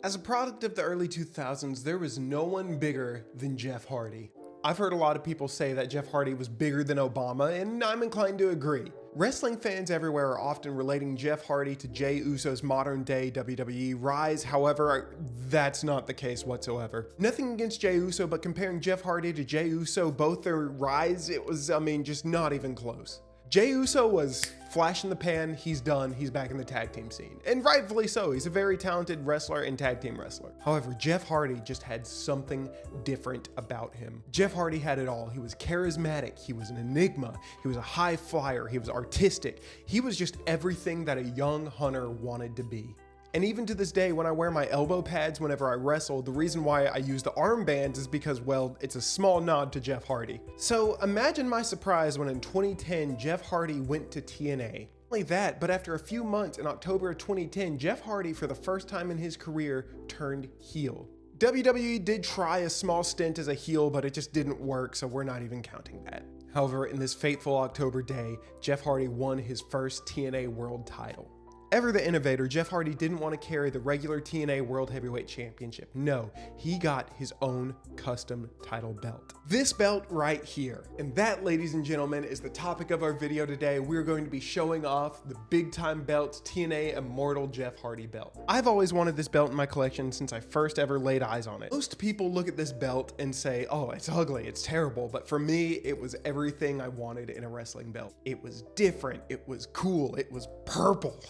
As a product of the early 2000s, there was no one bigger than Jeff Hardy. I've heard a lot of people say that Jeff Hardy was bigger than Obama, and I'm inclined to agree. Wrestling fans everywhere are often relating Jeff Hardy to Jey Uso's modern-day WWE rise. However, that's not the case whatsoever. Nothing against Jey Uso, but comparing Jeff Hardy to Jey Uso, both their rise, it was, just not even close. Jey Uso was flash in the pan, he's done, he's back in the tag team scene. And rightfully so, he's a very talented wrestler and tag team wrestler. However, Jeff Hardy just had something different about him. Jeff Hardy had it all. He was charismatic, he was an enigma, he was a high flyer, he was artistic. He was just everything that a young hunter wanted to be. And even to this day, when I wear my elbow pads whenever I wrestle, the reason why I use the armbands is because, well, it's a small nod to Jeff Hardy. So imagine my surprise when in 2010, Jeff Hardy went to TNA. Not only that, but after a few months in October of 2010, Jeff Hardy, for the first time in his career, turned heel. WWE did try a small stint as a heel, but it just didn't work, so we're not even counting that. However, in this fateful October day, Jeff Hardy won his first TNA World title. Ever the innovator, Jeff Hardy didn't want to carry the regular TNA World Heavyweight Championship. No, he got his own custom title belt. This belt right here. And that, ladies and gentlemen, is the topic of our video today. We're going to be showing off the big time belt, TNA Immortal Jeff Hardy belt. I've always wanted this belt in my collection since I first ever laid eyes on it. Most people look at this belt and say, oh, it's ugly, it's terrible. But for me, it was everything I wanted in a wrestling belt. It was different, it was cool, it was purple.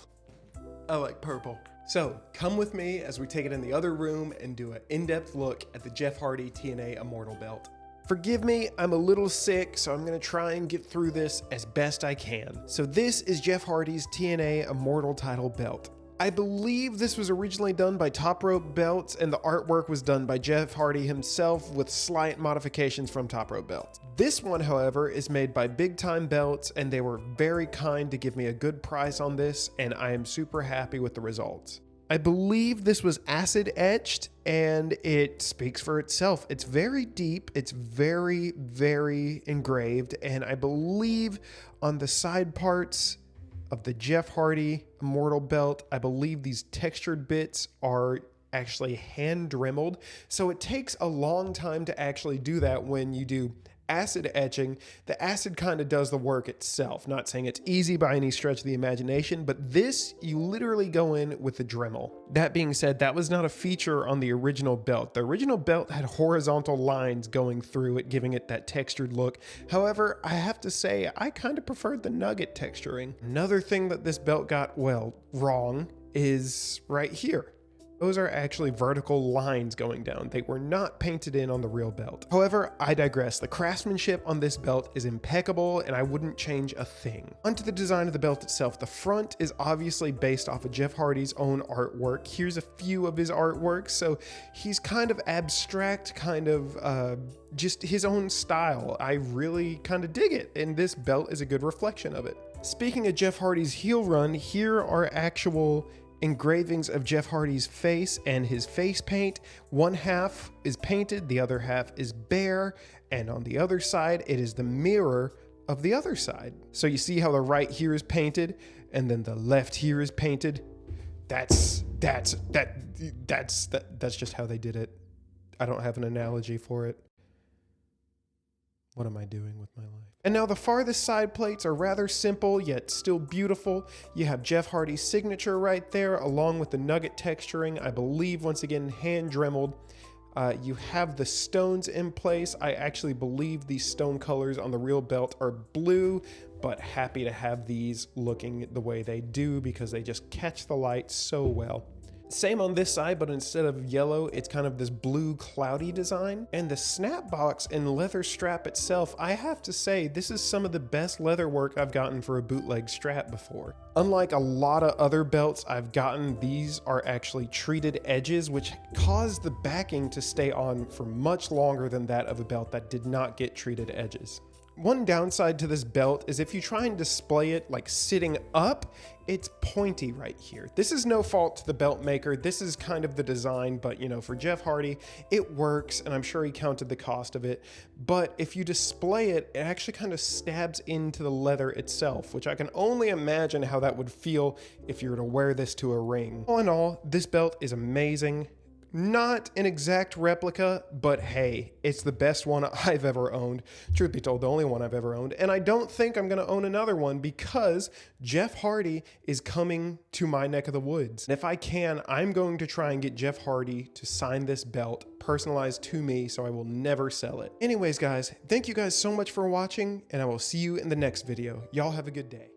I like purple. So come with me as we take it in the other room and do an in-depth look at the Jeff Hardy TNA Immortal belt. Forgive me, I'm a little sick, so I'm gonna try and get through this as best I can. So this is Jeff Hardy's TNA Immortal title belt. I believe this was originally done by Top Rope Belts, and the artwork was done by Jeff Hardy himself with slight modifications from Top Rope Belts. This one, however, is made by Big Time Belts, and they were very kind to give me a good price on this, and I am super happy with the results. I believe this was acid etched, and it speaks for itself. It's very deep, it's very, very engraved, and I believe on the side parts of the Jeff Hardy Immortal belt, I believe these textured bits are actually hand dremeled. So it takes a long time to actually do that when you do acid etching. The acid kind of does the work itself. Not saying it's easy by any stretch of the imagination, but this, you literally go in with the Dremel. That being said, that was not a feature on the original belt. The original belt had horizontal lines going through it, giving it that textured look. However, I have to say, I kind of preferred the nugget texturing. Another thing that this belt got, well, wrong is right here. Those are actually vertical lines going down. They were not painted in on the real belt. However, I digress. The craftsmanship on this belt is impeccable, and I wouldn't change a thing. Onto the design of the belt itself. The front is obviously based off of Jeff Hardy's own artwork. Here's a few of his artworks. So he's kind of abstract, kind of just his own style. I really kind of dig it, and this belt is a good reflection of it. Speaking of Jeff Hardy's heel run, here are actual engravings of Jeff Hardy's face and his face paint. One half is painted, the other half is bare, and on the other side, it is the mirror of the other side. So you see how the right here is painted, and then the left here is painted. That's just how they did it. I don't have an analogy for it. What am I doing with my life? And now the farthest side plates are rather simple, yet still beautiful. You have Jeff Hardy's signature right there, along with the nugget texturing, I believe, once again, hand dremeled. You have the stones in place. I actually believe these stone colors on the real belt are blue, but happy to have these looking the way they do because they just catch the light so well. Same on this side, but instead of yellow, it's kind of this blue cloudy design. And the snap box and leather strap itself, I have to say, this is some of the best leather work I've gotten for a bootleg strap before. Unlike a lot of other belts I've gotten, these are actually treated edges, which cause the backing to stay on for much longer than that of a belt that did not get treated edges. One downside to this belt is if you try and display it like sitting up, it's pointy right here. This is no fault to the belt maker. This is kind of the design, but you know, for Jeff Hardy, it works, and I'm sure he counted the cost of it. But if you display it, it actually kind of stabs into the leather itself, which I can only imagine how that would feel if you were to wear this to a ring. All in all, this belt is amazing. Not an exact replica, but hey, it's the best one I've ever owned. Truth be told, the only one I've ever owned. And I don't think I'm going to own another one because Jeff Hardy is coming to my neck of the woods. And if I can, I'm going to try and get Jeff Hardy to sign this belt personalized to me so I will never sell it. Anyways, guys, thank you guys so much for watching, and I will see you in the next video. Y'all have a good day.